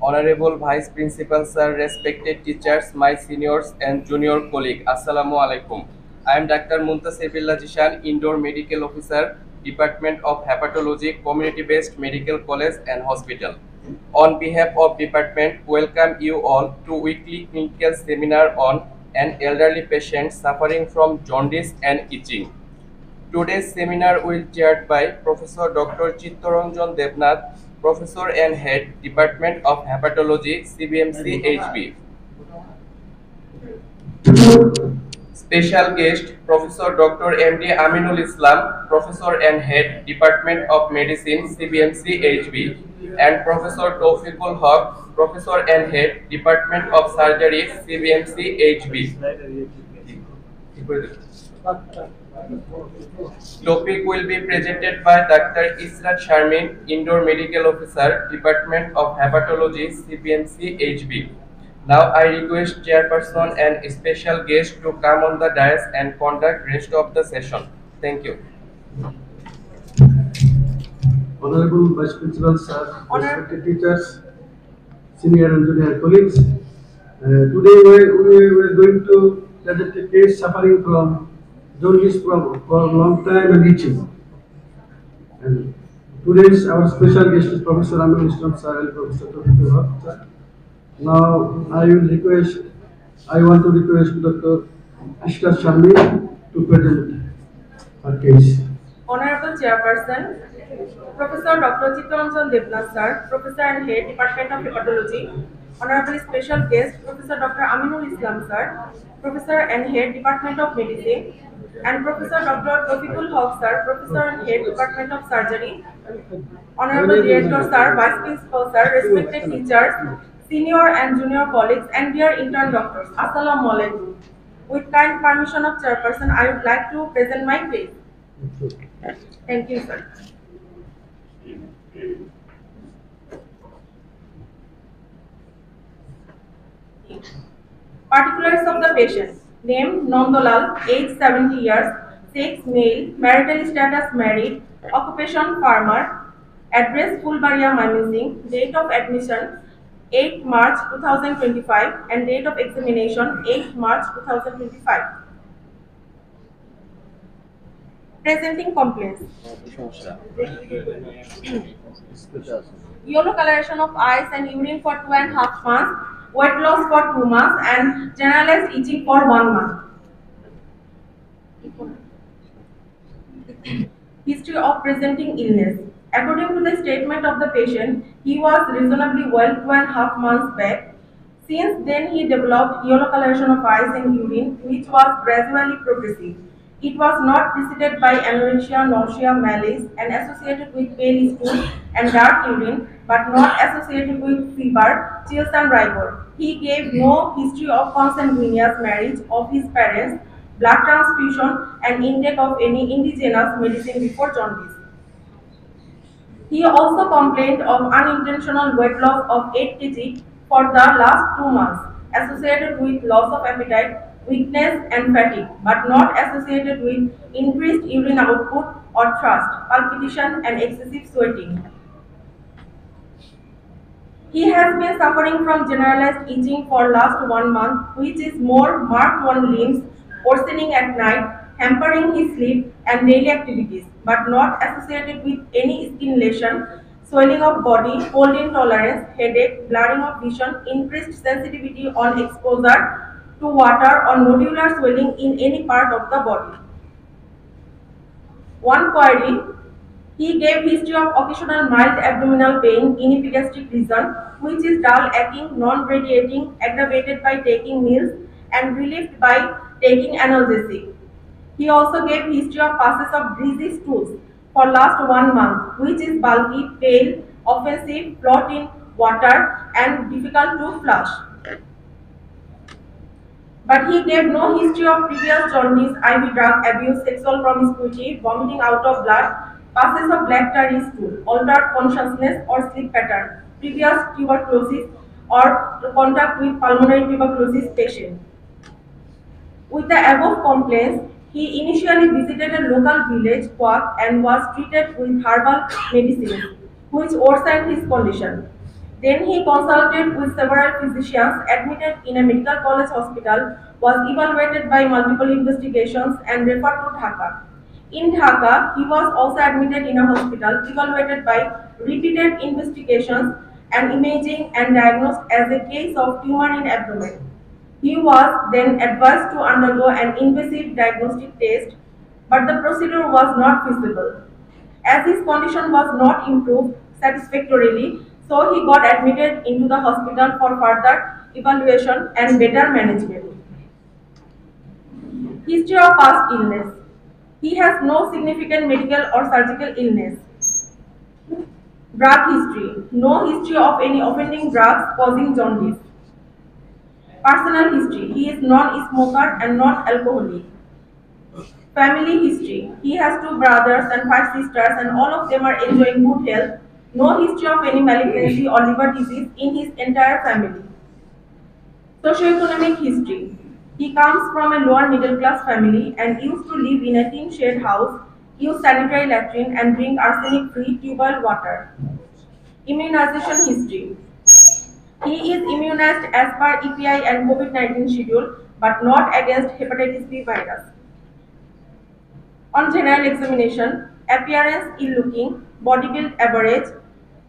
Honorable Vice Principal Sir, respected teachers, my seniors and junior colleague, Assalamu alaikum. I am Dr. Muntasir Billah Jishan, Indoor Medical Officer, Department of Hepatology, Community-Based Medical College and Hospital. On behalf of department, welcome you all to weekly clinical seminar on an elderly patient suffering from jaundice and itching. Today's seminar will be chaired by Professor Dr. Chittaranjan Devnath, Professor and Head, Department of Hepatology, CBMC HB. Special guest, Professor Dr. MD Aminul Islam, Professor and Head, Department of Medicine, CBMC HB, and Professor Taufiqul Haq, Professor and Head, Department of Surgery, CBMC HB. Topic will be presented by Dr. Israt Sharmin, Indoor Medical Officer, Department of Hepatology, CPMC HB. Now I request chairperson and special guest to come on the dais and conduct rest of the session. Thank you. Honorable Vice Principal Sir, respected teachers, senior and junior colleagues, today we are going to present a case suffering from jaundice for a long time and itching. And today's our special guest is Professor Aminul Islam Sir and Professor Taufiqul Haq Sir. Now I want to request Dr. Israt Sharmin to present her case. Honorable Chairperson, Professor Dr. Chittaranjan Devnath Sir, Professor and Head, Department of Hepatology, Honorable Special Guest, Professor Dr. Aminul Islam Sir, Professor and Head, Department of Medicine, and Professor Dr. Taufiqul Haq Sir, Professor and Head, Department of Surgery, Honorable Director Sir, Vice Principal Sir, respected teachers, senior and junior colleagues, and dear intern doctors, Assalamu alaikum. With kind permission of Chairperson, I would like to present my case. Thank you, sir. Particulars of the patient. Name Nandolal, age 70 years, sex male, marital status married, occupation farmer, address Fulbaria Mymensingh, date of admission 8 March 2025 and date of examination 8 March 2025. Presenting complaints. Yellow coloration of eyes and urine for 2.5 months, weight loss for 2 months, and generalized itching for 1 month. History of presenting illness. According to the statement of the patient, he was reasonably well 2.5 months back. Since then, he developed yellow coloration of eyes and urine, which was gradually progressive. It was not preceded by anorexia, nausea, malaise, and associated with pale stool and dark urine, but not associated with fever, chills, and rigor. He gave no history of consanguineous marriage of his parents, blood transfusion, and intake of any indigenous medicine before jaundice. He also complained of unintentional weight loss of 8 kg for the last 2 months, associated with loss of appetite, weakness, and fatigue, but not associated with increased urine output or thirst, palpitation, and excessive sweating. He has been suffering from generalized itching for last 1 month, which is more marked on limbs, worsening at night, hampering his sleep and daily activities, but not associated with any skin lesion, swelling of body, cold intolerance, headache, blurring of vision, increased sensitivity on exposure to water, or nodular swelling in any part of the body. One query. He gave history of occasional mild abdominal pain in epigastric region, which is dull, aching, non-radiating, aggravated by taking meals, and relieved by taking analgesic. He also gave history of passes of greasy stools for last 1 month, which is bulky, pale, offensive, float in water, and difficult to flush. But he gave no history of previous jaundice, IV drug abuse, sexual promiscuity, vomiting out of blood, passes of black tarry stool, altered consciousness or sleep pattern, previous tuberculosis, or contact with pulmonary tuberculosis patient. With the above complaints, he initially visited a local village quack and was treated with herbal medicine, which worsened his condition. Then he consulted with several physicians, admitted in a medical college hospital, was evaluated by multiple investigations and referred to Dhaka. In Dhaka, he was also admitted in a hospital, evaluated by repeated investigations and imaging and diagnosed as a case of tumor in abdomen. He was then advised to undergo an invasive diagnostic test, but the procedure was not feasible. As his condition was not improved satisfactorily, so he got admitted into the hospital for further evaluation and better management. History of past illness. He has no significant medical or surgical illness. Drug history. No history of any offending drugs causing jaundice. Personal history. He is non-smoker and not alcoholic. Family history. He has 2 brothers and 5 sisters and all of them are enjoying good health. No history of any malignancy or liver disease in his entire family. Socioeconomic history. He comes from a lower middle class family and used to live in a tin shed house, use sanitary latrine and drink arsenic free tubal water. Immunization history. He is immunized as per EPI and COVID-19 schedule but not against hepatitis B virus. On general examination, appearance ill-looking, body build average,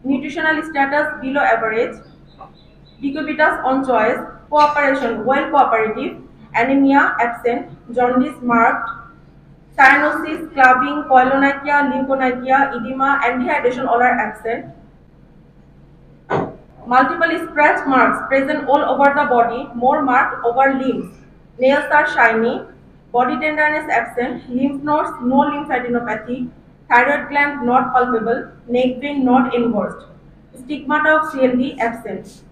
nutritional status below average, decubitus on choice, cooperation well cooperative, anemia absent, jaundice marked, cyanosis, clubbing, koilonychia, leukocythia, edema, and dehydration all are absent. Multiple scratch marks present all over the body, more marked over limbs. Nails are shiny, body tenderness absent, lymph nodes no lymphadenopathy, thyroid gland not palpable, neck vein not engorged. Stigmata of CLD absent.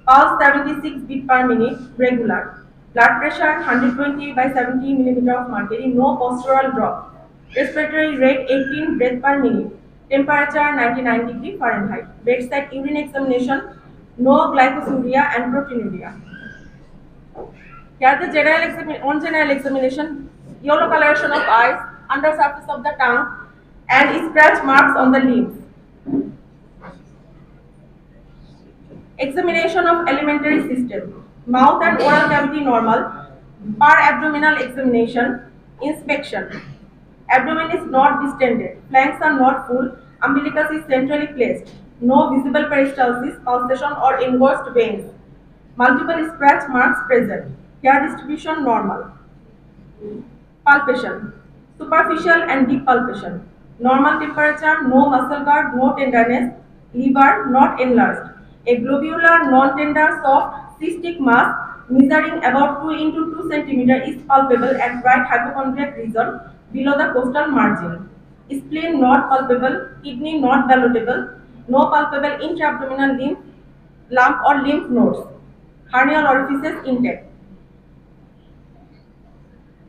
Pulse 76 beat per minute, regular. Blood pressure 120 by 70 mm of mercury, no postural drop. Respiratory rate 18 breath per minute. Temperature 99 degree Fahrenheit. Bedside urine examination, no glycosuria and proteinuria. Here the general examination, yellow coloration of eyes, under surface of the tongue, and scratch marks on the lips. Examination of alimentary system. Mouth and oral cavity normal. Per abdominal examination. Inspection. Abdomen is not distended. Flanks are not full. Umbilicus is centrally placed. No visible peristalsis, pulsation or engorged veins. Multiple scratch marks present. Hair distribution normal. Palpation. Superficial and deep palpation. Normal temperature, no muscle guard, no tenderness. Liver not enlarged. A globular, non-tender, soft, cystic mass measuring about 2 into 2 cm is palpable at right hypochondriac region below the costal margin. Spleen not palpable, kidney not palatable, no palpable intra-abdominal lump or lymph nodes. Hernial orifices intact.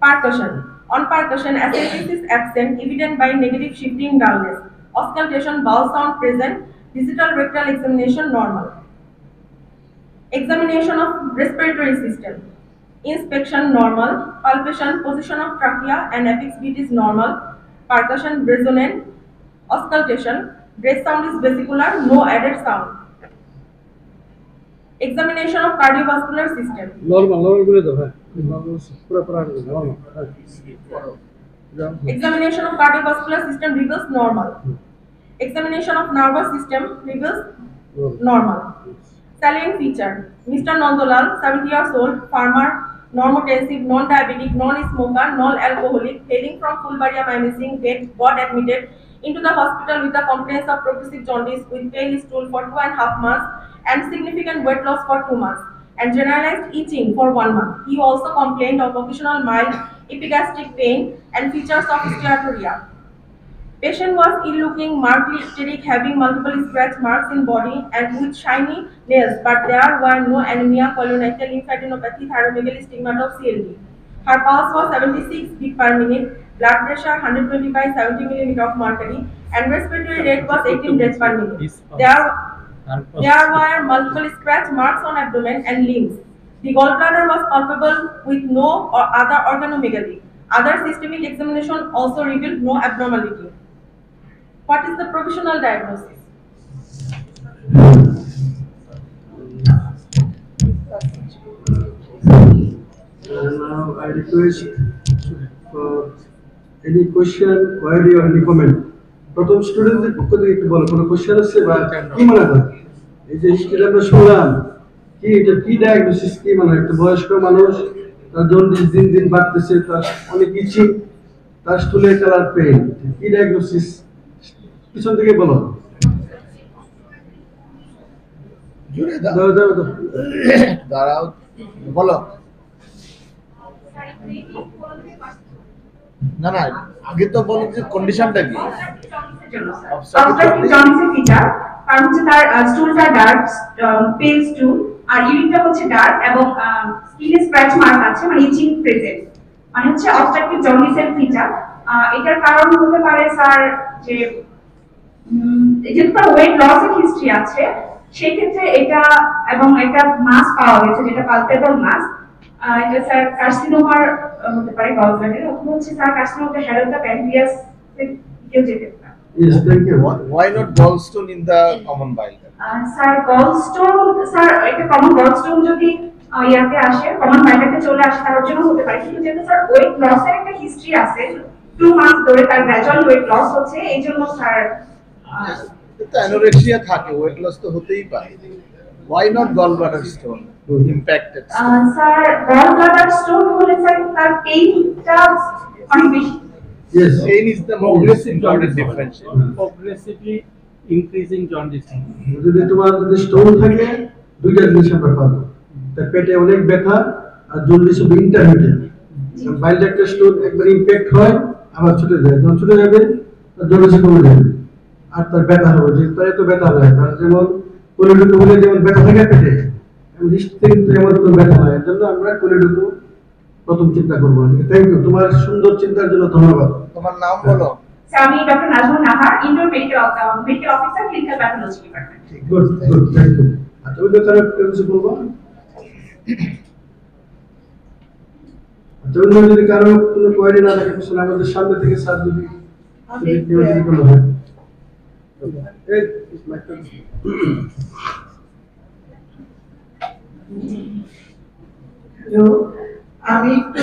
Percussion. On percussion, ascites is absent, evident by negative shifting dullness. Auscultation, vowel sound present. Digital rectal examination normal. Examination of respiratory system. Inspection normal. Palpation, position of trachea and apex beat is normal. Percussion resonant. Auscultation. Breath sound is vesicular, no added sound. Examination of cardiovascular system. Normal. Examination of cardiovascular system reveals normal. Examination of nervous system reveals normal. Salient feature. Mr. Nandolal, 70 years old, farmer, normotensive, non-diabetic, non-smoker, non-alcoholic, hailing from Fulbaria Mymensingh, got admitted into the hospital with the complaints of progressive jaundice with pale stool for 2.5 months and significant weight loss for 2 months and generalized itching for 1 month. He also complained of occasional mild epigastric pain and features of steatorrhea. Patient was ill-looking, markedly ecteric, having multiple scratch marks in body and with shiny nails, but there were no anemia, koilonychia, lymphadenopathy, thyromegaly, stigmata of CLD. Her pulse was 76 beat per minute, blood pressure 120 by 70 mm of mercury, and respiratory rate was 18 breaths per minute. There were multiple scratch marks on abdomen and limbs. The gallbladder was palpable with no or other organomegaly. Other systemic examination also revealed no abnormality. What is the provisional diagnosis? Now I request for any question, query or any comment. প্রথম স্টুডেন্টদের পক্ষ থেকে একটু বলো কোনো question আছে বা কি মনে হয় এই যে হিস্ট্রি আমরা শুনলাম কি এটা কি ডায়াগনোসিস কি মানে একটা বয়স্ক মানুষ তার জন্ডিস দিন দিন বাড়তেছে তার অনেক ইচিং তার স্টুলের কালার পেইন কি ডায়াগনোসিস পিছন থেকে বলো দাঁড়াও বলো না না আগে তো বলো যে কন্ডিশনটা কি অবস্ট্রাকটিভ জন্ডিসের ফিচার কারণ হচ্ছে তার স্টুলটা ডার্ক পেল স্টুল আর ইউরিনটা হচ্ছে ডার্ক এবং স্কিনে স্ক্র্যাচ মার্ক আছে মানে ইচিং প্রেজেন্ট মানে হচ্ছে অবস্ট্রাকটিভ জন্ডিসের ফিচার এটার কারণ হতে পারে স্যার যে যেহেতু তার ওয়েট লসের হিস্ট্রি আছে সেই ক্ষেত্রে এটা এবং একটা মাস পাওয়া গেছে যেটা পালপেবল মাস এটা স্যার কার্সিনোমার হতে পারে গলব্লাডার অথবা হচ্ছে sir carcinoma of the head of the pancreas কেউ যেতে পারে Yes, thank you. Why not gallstone in the common bile? Sir gallstone sir এটা কমন গলস্টোন যদি ইয়াতে আসে কমন বাইলেতে চলে আসে তার জন্য হতে পারে কিন্তু যেহেতু স্যার ওয়েট লসের একটা হিস্ট্রি আছে 2 মাস ধরে তার গ্র্যাজুয়াল ওয়েট লস হচ্ছে এই জন্য স্যার তো অ্যানোরেক্সিয়া থাকে ওয়েট লস তো হতেই পারে why not gallbladder stone impacted sir gallbladder stone হলে স্যার তার পেইনটা অনেক বেশি Yes. pain is the progressive jaundice differential progressively increasing jaundice. যদি তোমার যদি স্টোন থাকে দুইটা জিনিস আমরা পাবো তার পেটে অনেক ব্যথা আর জন্ডিস হবে ইন্টারমিডিয়েট বাইল ডাক্টের স্টোন একবার ইমপ্যাক্ট হয় আবার ছুটে যায় যখন ছুটে যাবে তার জন্ডিস কমে যাবে আর তার ব্যথা হবে যে তার এত ব্যথা হয় তার যেমন কোলিডুকু হলে যেমন ব্যথা থাকে পেটে হিস্ট্রি কিন্তু এমন কোনো ব্যথা হয় এর জন্য আমরা কোলিডুকু প্রথম চিন্তা করবো থ্যাংক ইউ তোমার সুন্দর চিন্তার জন্য ধন্যবাদ তোমার নাম বলো স্যার আমি doctor Nazmun Nahar indoor medical officer clinical pathology department good good thank you আচ্ছা ওই ব্যাপারে কিছু বলবো আচ্ছা অন্য যদি কারো কোনো কোয়ারি না থাকে কিছু আমাদের সামনে থেকে স্যার যদি যদি কোনো হয় এই মাইক্রোফোন হ্যালো আমি একটু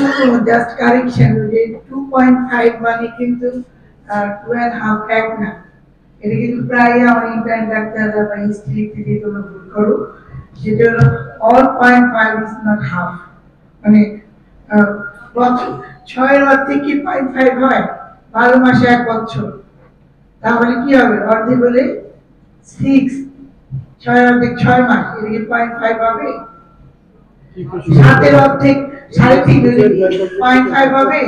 জাস্ট কারেকশন যে 2.5 মানে কিন্তু 2.5 এক না এটা কিন্তু প্রায় আমার ইন্টার্ন ডাক্তাররা বা হিস্ট্রি থেকে তোমরা ভুল করো যেটা হলো অল 0.5 ইজ নট হাফ মানে বছর 6 এর অর্ধে কি 0.5 হয় 12 মাসে 1 বছর তাহলে কি হবে অর্ধেক হলে 6 6 এর অর্ধেক 6 মাস এটা কি 0.5 হবে 7 এর অর্ধেক 3.5 0.5 হবে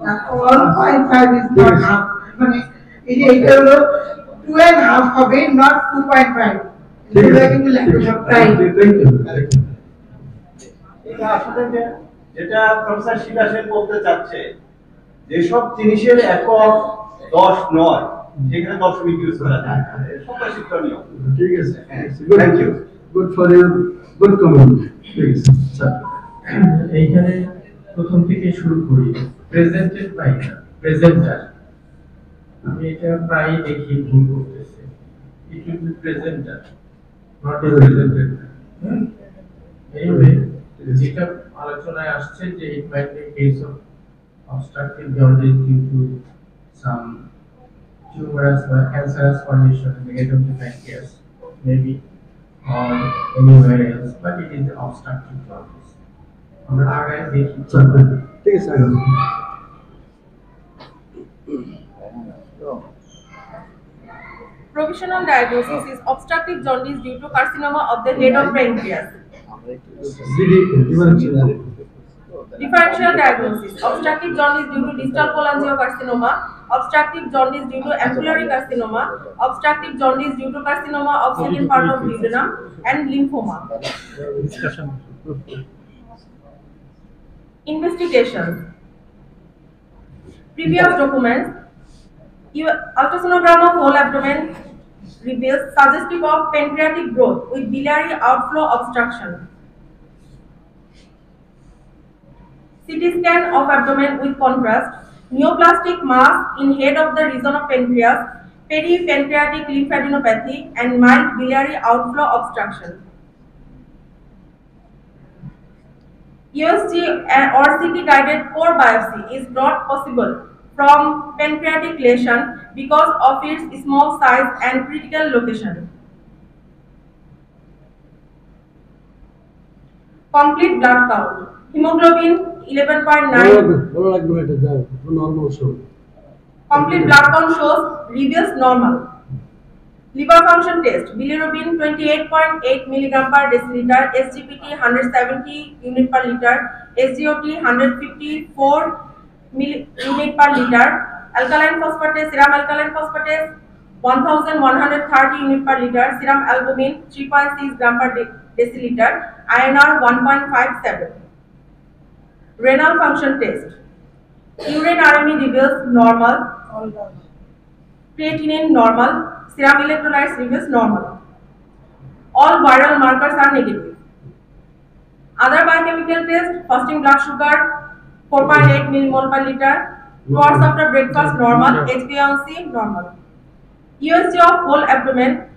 না 1.5 is not half মানে এই যে এটা হলো 2.5 হবে not 2.5 এটা কিন্তু language of time thank you এটা আসলে যেটা প্রফেসর শিলা সেন বলতে চাচ্ছে যেসব জিনিসের একক 10 নয় সেখানে দশমিক ইউজ করা যায় সবটা শিক্ষণীয় ঠিক আছে thank you good for your good comment ঠিক আছে স্যার এইখানে প্রথম থেকে শুরু করি প্রেজেন্টেড বাই প্রেজেন্টার আমি এটা প্রায় দেখি ভুল করতেছে it will be presenter not presented anyway যেটা আলোচনায় আসছে যে it might be case of obstructive jaundice due to some tumorous or cancerous condition in the head of the pancreas maybe or anywhere else but it is obstructive jaundice আমরা আগে দেখি ঠিক আছে আগে Provisional diagnosis is obstructive jaundice due to carcinoma of the head of pancreas. দিদি differential Differential diagnosis: obstructive jaundice due to distal cholangiocarcinoma, obstructive jaundice due to ampullary carcinoma, obstructive jaundice due to carcinoma of second part of duodenum, and lymphoma. Investigations: previous documents, ultrasonogram of whole abdomen, reveals suggestive of pancreatic growth with biliary outflow obstruction. CT scan of abdomen with contrast, neoplastic mass in head of the region of pancreas, peripancreatic lymphadenopathy, and mild biliary outflow obstruction. USG or CT guided core biopsy is not possible from pancreatic lesion because of its small size and critical location. Complete blood count. Hemoglobin 11.9. normal show. Complete blood count shows reveals normal. Liver function test. Bilirubin 28.8 mg per deciliter, SGPT 170 unit per liter, SGOT 154 unit per liter, alkaline phosphatase, serum alkaline phosphatase 1130 unit per liter, serum albumin 3.6 gram per deciliter, INR 1.57. Renal function test. Urine RME reveals normal. Creatinine normal. Serum electrolytes reveals normal. All viral markers are negative. Other biochemical test, fasting blood sugar 4.8 millimole per liter, 2 hours after breakfast normal, HbA1c normal. USG of whole abdomen,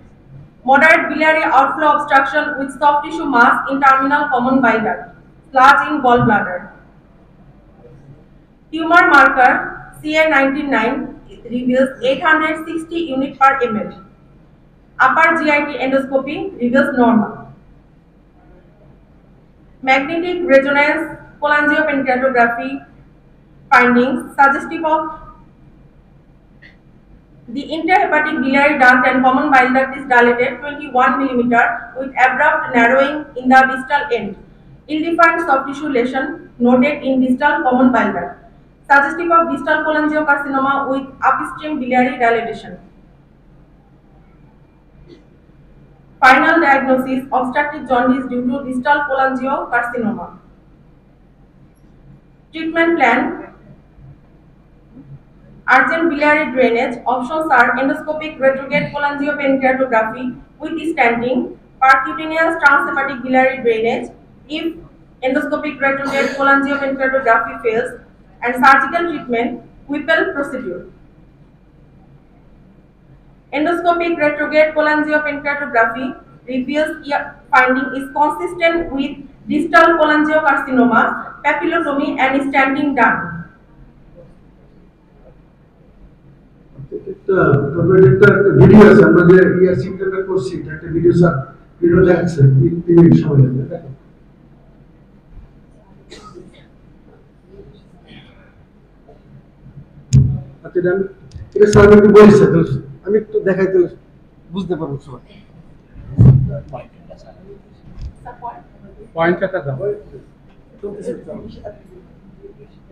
moderate biliary outflow obstruction with soft tissue mass in terminal common bile duct, sludge in gallbladder. Tumor marker CA199 reveals 860 unit per ml. Upper GIT endoscopy reveals normal. Magnetic resonance cholangiopancreatography findings suggestive of the intrahepatic biliary duct and common bile duct is dilated 21 mm with abrupt narrowing in the distal end. Ill-defined soft tissue lesion noted in distal common bile duct, suggestive of distal cholangiocarcinoma with upstream biliary dilatation. Final diagnosis: obstructive jaundice due to distal cholangiocarcinoma. Treatment plan: urgent biliary drainage. Options are endoscopic retrograde cholangiopancreatography with stenting, percutaneous transhepatic biliary drainage if endoscopic retrograde cholangiopancreatography fails, and surgical treatment, Whipple procedure. Endoscopic retrograde cholangiopancreatography reveals finding is consistent with distal cholangiocarcinoma, papillotomy and stenting done. তারপরে একটা video আছে আমরা যে ইয়ার সিমটা করছি একটা video sir video দেখাচ্ছে 3 minute সময় লাগবে দেখো আচ্ছা দেন এটা স্যার একটু বলছে আমি একটু দেখাই দিলে বুঝতে পারবো সবাই পয়েন্টটা দাও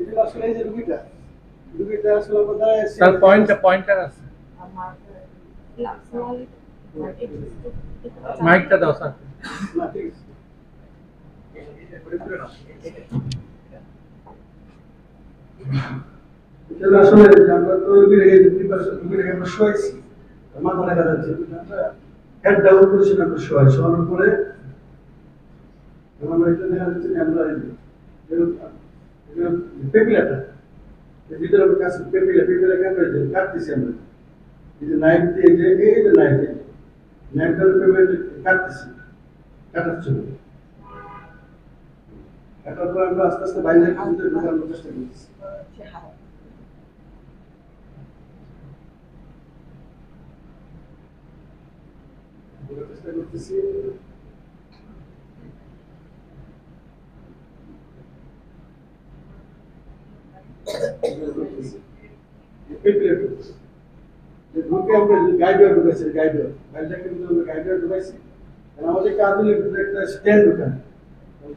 এটা আসলে এই যে রুগীটা আসলে কোথায় স্যার পয়েন্টটা আছে মাইকটা দাও স্যার না ঠিক এটা আসলে আমরা তো রুগীটাকে আমরা শোয়াইছি মাথা দেখা যাচ্ছে হেড ডাউন পজিশন আমরা শোয়ানোর পরে আমরা এটা দেখা যাচ্ছে যে আমরা পেপিলাটা ভিতরে কাছে পেপিলা কেন রয়েছে কাটতেছি আমরা এই যে নাইফ দিয়ে এই যে নাইফটার পেপিলা কাটতেছি কাটার জন্য কাটার পর আমরা আস্তে আস্তে বাইরে ভিতরে ঢোকানোর চেষ্টা করতেছি চেষ্টা করতেছি ঢুকে আমরা গাইডওয়ার ঢুকাইছি গাইডওয়ার বাইরটাকে কিন্তু আমরা গাইডওয়ার ঢুকাইছি আমাদের কাজ হলো একটা স্ট্যান্ড ঢুকানো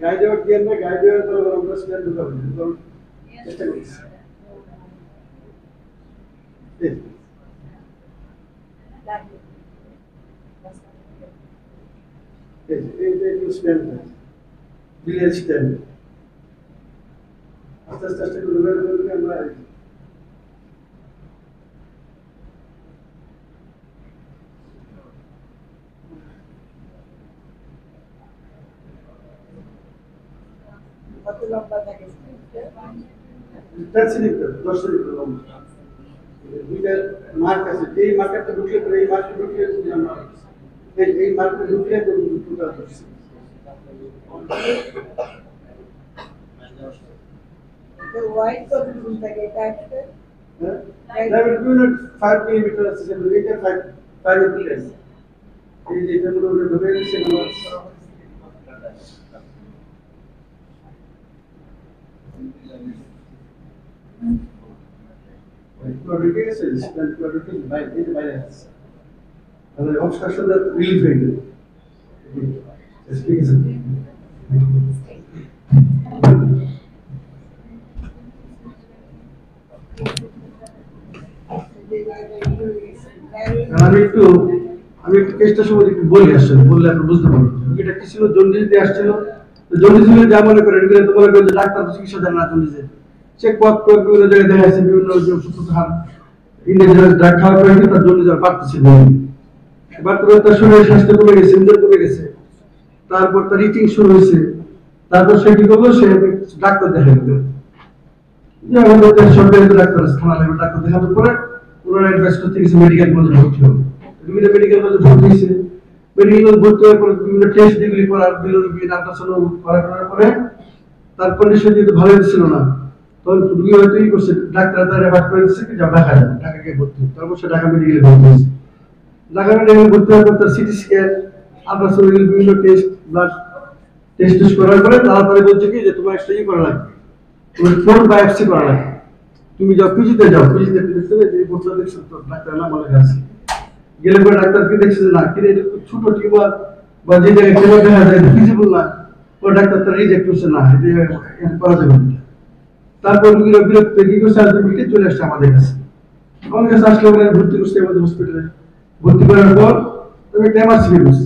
গাইডওয়ার দিয়ে আমরা গাইডওয়ার করে আমরা স্ট্যান্ড ঢুকাবো চেষ্টা করছি এই যে স্ট্যান্ড বিলের স্ট্যান্ড আস্তে আস্তে আস্তে করে আমরা 10 সেন্টিমিটার লম্বা। দুইটা মার্ক আছে, এই মার্কারটা ঢুকলে পরে এই মার্কটা ঢুকলে এই মার্কটা ঢুকলে দুটো ধরছে। The white কতটুকু থাকে এটা একটা? That will be not 5 millimeter আছে, সেটা 5 millimeter। এই যে এটা মনে ঢুকে গেছে না। ঢুকে গেছে, সেটা ঢুকে বাইরে এই যে বাইরে আছে। তাহলে অবস্ট্রাকশনটা রিলিফ হয়ে গেল। ঠিক আছে। আমি একটু কেসটা সময় একটু বলি আসলে, বললে আপনি বুঝতে পারবেন এটা কি ছিল। জন্ডিস দিয়ে আসছিল, জন্ডিস হলে যা মনে করেন এগুলো তো মনে করেন যে ডাক্তার চিকিৎসা দেন না জন্ডিসে, চেক বিভিন্ন জায়গায় দেখা যাচ্ছে বিভিন্ন যে ওষুধ খান, ইন্ডিয়ান ড্রাগ খাওয়ার পরে তার জন্ডিস আর বাড়তেছে না, বাড়তে তার শরীরের স্বাস্থ্য কমে গেছে, ইনজুর কমে গেছে, তারপর তার ইটিং শুরু হয়েছে, তারপর সে কি করলো, সে ডাক্তার দেখা গেল, যে আমাদের সরকারি ডাক্তার আছে, থানা লেভেল ডাক্তার দেখানোর পরে ওনারা অ্যাডভাইস করতে গেছে মেডিকেল কলেজে ভর্তি হবে। বিভিন্ন মেডিকেল কলেজে ভর্তি হয়েছে, মেডিকেল ভর্তি হওয়ার পরে বিভিন্ন টেস্ট যেগুলি করার বিভিন্ন আল্ট্রাসাউন্ড করার পরে তার কন্ডিশন যেহেতু ভালো ছিল না, তখন রুগী হয়তো ই করছে, ডাক্তার তার রেফার করে দিচ্ছে কি ঢাকা যাবে, ঢাকা গিয়ে ভর্তি। তারপর সে ঢাকা মেডিকেলে ভর্তি হয়েছে। ঢাকা মেডিকেলে ভর্তি হওয়ার পর তার সিটি স্ক্যান, আল্ট্রাসাউন্ড বিভিন্ন টেস্ট, ব্লাড টেস্ট করার পরে তাড়াতাড়ি বলছে কি যে তোমার একটা ই করা লাগবে, তোমার ফোন বায়োপসি করা লাগবে, তুমি যাও পিজিতে যাও, পিজিতে যে রিপোর্টটা দেখছো তো ডাক্তার নাম বলে গেছে, গেলে পরে ডাক্তার কি দেখছে যে না কি এটা ছোট টিউমার বা যে জায়গায় টিউমার দেখা যায় ফিজিবল না, ও ডাক্তার তার রিজেক্ট করছে, না এটা করা যাবে না। তারপর রোগীরা বিরক্ত কি করছে, আর তুমি চলে আসছে আমাদের কাছে, আমাদের কাছে আসলে ওখানে ভর্তি করছে আমাদের হসপিটালে। ভর্তি করার পর তুমি একটা এমআরসিপি করছি,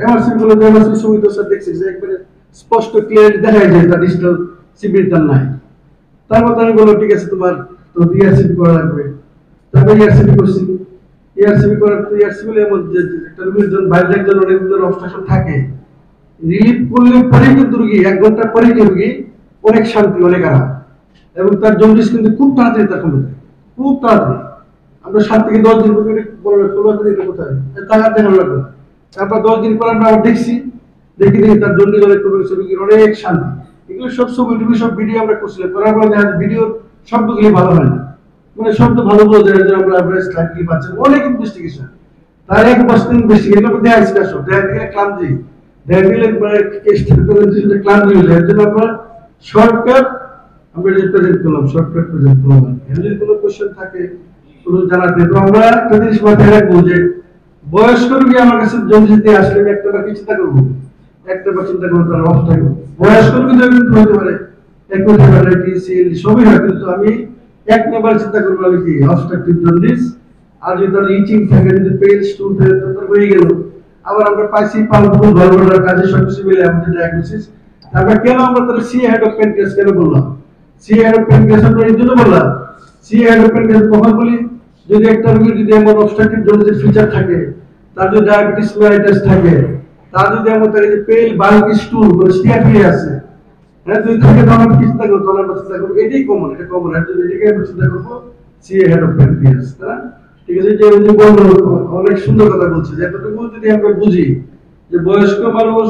এমআরসিপি গুলো এমআরসিপি সুবিধা স্যার দেখছি যে একবারে স্পষ্ট ক্লিয়ার দেখা যায় তার ডিজিটাল সিবির তার নাই। তারপর আমি বললো ঠিক আছে তোমার তো ইআরসিপি করা লাগবে। তারপর ইআরসিপি করছি, ইআরসিপি করার তো ইআরসিপি এর মধ্যে একটা রোগীর জন্য বাইরে একজন অনেক ধরনের অবস্ট্রাকশন থাকে, রিলিফ করলে পরে কিন্তু রোগী 1 ঘন্টা পরে রোগী অনেক শান্তি, অনেক আরাম, এবং তার জন্ডিস কিন্তু খুব তাড়াতাড়ি তার কমে যায়, খুব তাড়াতাড়ি। আমরা 7 থেকে 10 দিন পরে বলবো এটা কোথায় টাকা দেখানো লাগবে। তারপর 10 দিন পর আমরা আবার দেখি তার জন্ডিস অনেক কমে গেছে, রোগীর অনেক শান্তি। এগুলো সব ছবি সব ভিডিও আমরা করছিলাম, করার পর দেখা যায় ভিডিও শব্দগুলি ভালো হয় না, মানে শব্দ ভালো বোঝা যায় যে আমরা অ্যাভারেজ লাইকলি পাচ্ছেন। অনেক ইনভেস্টিগেশন, তার 1 বছর ইনভেস্টিগেশন এগুলো দেখা যাচ্ছে না, সব দেখা গেলে ক্লামজি, দেখা গেলে কেসটা প্রেজেন্টেশনটা ক্লামজি হয়ে যায়। এর জন্য আমরা শর্টকাট আমরা যে প্রেজেন্ট করলাম, শর্টকাট প্রেজেন্ট করলাম। যদি কোনো কোশ্চেন থাকে কোনো জানাতে, তো আমরা একটা জিনিস মাথায় রাখবো যে বয়স্ক রোগী আমার কাছে জন্ডিস দিয়ে আসলে একটা বার কি চিন্তা করবো, একটা বার চিন্তা করবো তার অবস্থা বয়স্ক রোগীদের কিন্তু হতে পারে সবই হয়, কিন্তু আমি 1 নম্বর চিন্তা করবো আমি কি অবস্ট্রাকটিভ জন্ডিস। আর যদি তার ইচিং থাকে, যদি পেল স্টুল থাকে তো হয়ে গেল। আবার আমরা পাইছি পালপুল গলব্লাডার কাজে সবকিছু মিলে আমাদের ডায়াগনোসিস। তারপর কেন আমরা তাহলে সি হেড অফ প্যানক্রিয়াস কেন বললাম, সি হেড অফ প্যানক্রিয়াস আমরা এই জন্য বললাম, সি হেড অফ প্যানক্রিয়াস কখন বলি, যদি একটা রোগীর যদি এমন অবস্ট্রাকটিভ জন্ডিসের ফিচার থাকে, তার যদি ডায়াবেটিস মেলাইটাস থাকে, তার যদি এমন থাকে যে পেল বাল্ক স্টুল মানে স্টিয়াফিয়া আছে, হ্যাঁ যদি থাকে তো আমরা চিন্তা করবো, তখন আমরা চিন্তা করবো এটাই কমন, এটা কমন। আর যদি এটাকে আমরা চিন্তা করবো সি হেড অফ প্যানক্রিয়াস, ঠিক আছে। যে উনি বললো অনেক সুন্দর কথা বলছে, যে এতটুকু যদি আমরা বুঝি যে বয়স্ক মানুষ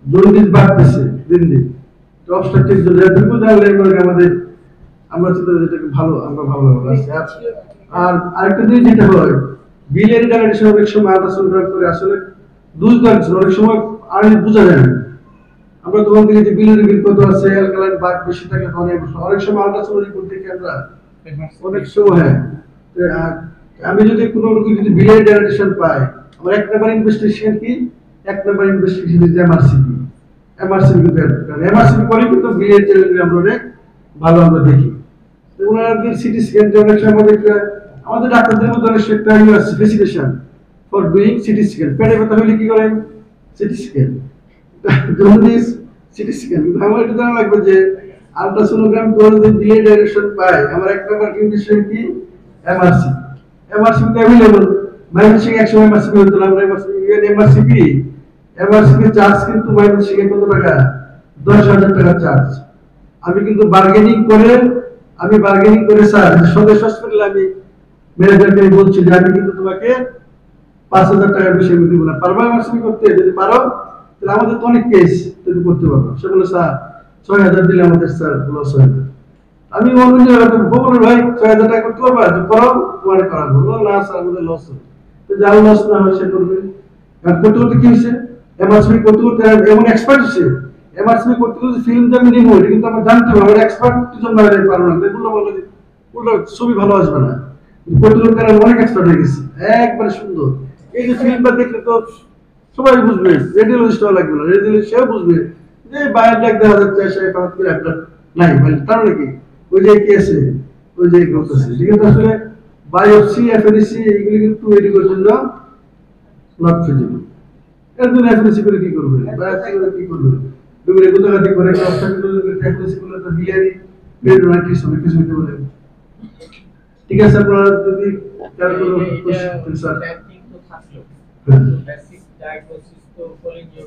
জন্ডিস বাড়তেছে দিন দিন, অবস্ট্রাকটিভ জন্ডিস এতটুকু জানলে আমাদের আমরা চিন্তা করি যেটা ভালো, আমরা ভালো হবে। আর আরেকটা জিনিস যেটা হয়, বিলিয়ারি ডাইলেশন অনেক সময় আল্ট্রাসাউন্ড করে আসলে দুধ লাগছে, অনেক সময় আর বোঝা যায় না। আমরা তখন দেখি যে বিলিয়ারি কত আছে, অ্যালকালাইন বাগ বেশি থাকে, অনেক সময় আল্ট্রাসাউন্ড রিপোর্ট দেখি আমরা অনেক সময়। আমি যদি কোনো রোগী যদি বিলিয়ারি ডাইলেশন পাই, আমার 1 নম্বর ইনভেস্টিগেশন কি, 1 নম্বর ইনভেস্টিগেশন ইজ এমআরসিপি। এমআরসিপি কিন্তু এমআরসিপি করে কিন্তু বিলিয়ারি ডাইলেশন আমরা অনেক ভালো আমরা দেখি। ওনাদের সিটি স্ক্যান যে অনেক সময় আমাদের ডাক্তারদের মধ্যে অনেক একটা specification for doing CT scan. পেটে ব্যথা হলে কি করেন, CT scan, jaundice CT scan. আমার এটা জানা লাগবে যে আল্ট্রাসোনোগ্রাম করে যদি বিলিয়ারি ডাইলেশন পাই, আমার 1 নম্বর ইনভেস্টিগেশন কি, এমআরসিপি। এমআরসিপি তো অ্যাভেলেবল, মাইনসিং 100 এমআরসিপি হতো না, আমরা এমআরসিপি চার্জ কিন্তু মাইনসিং কত টাকা, 10,000 টাকা চার্জ। আমি কিন্তু বার্গেনিং করে স্যার স্বদেশ হসপিটালে আমি ম্যানেজারকে বলছি যে আমি কিন্তু তোমাকে 5,000 টাকার বেশি আমি দিব না, পারবা মার্সি করতে? যদি পারো তাহলে আমাদের তো অনেক কেস তুমি করতে পারবো। সে বলে স্যার 6,000 দিলে আমাদের স্যার লস হয় না। আমি বললাম যে বলে ভাই 6,000 টাকা করতে পারবা, তো করো, তোমার করা বললো না স্যার আমাদের লস হয়। তো যার লস না হয় সে করবে। কারণ করতে করতে কি হয়েছে, এমআরসি করতে করতে এমন এক্সপার্ট হচ্ছে, এমআরসি করতে করতে ফিল্ম যে আমি নিবো এটা কিন্তু আমার জানতে হবে, আমার এক্সপার্ট জন্য পারবো না, এগুলো বললো যে ওগুলো ছবি ভালো আসবে না। করতে করতে আমি অনেক এক্সপার্ট হয়ে গেছি, একবারে সুন্দর। এই যে ফিল্মটা দেখলে তো সবাই বুঝবে, রেডিওলজিস্টও লাগবে না, রেডিওলজিস্ট সেও বুঝবে যে বাইরের ডাক দেখা যাচ্ছে সে একটা নাই, তার নাকি ওই যে কি আছে, ওই যে গ্রোথ আছে। কিন্তু আসলে বায়োপসি, এফএনসি এগুলি কিন্তু মেডিকেলের জন্য নট ফিজিবল। এর জন্য এফএনসি করে কি করবে, বায়োপসি করে কি করবে, দুপুরে কোথাকাটি করে এফএনসি করলে তো বিলিয়ারি পেরিটোনাইটিস হবে, কিছু হতে পারে। ঠিক আছে, আপনারা যদি কার কোনো এটা স্যার তো থাকলো, বেসিক ডায়াগনোসিস তো কোলিজিও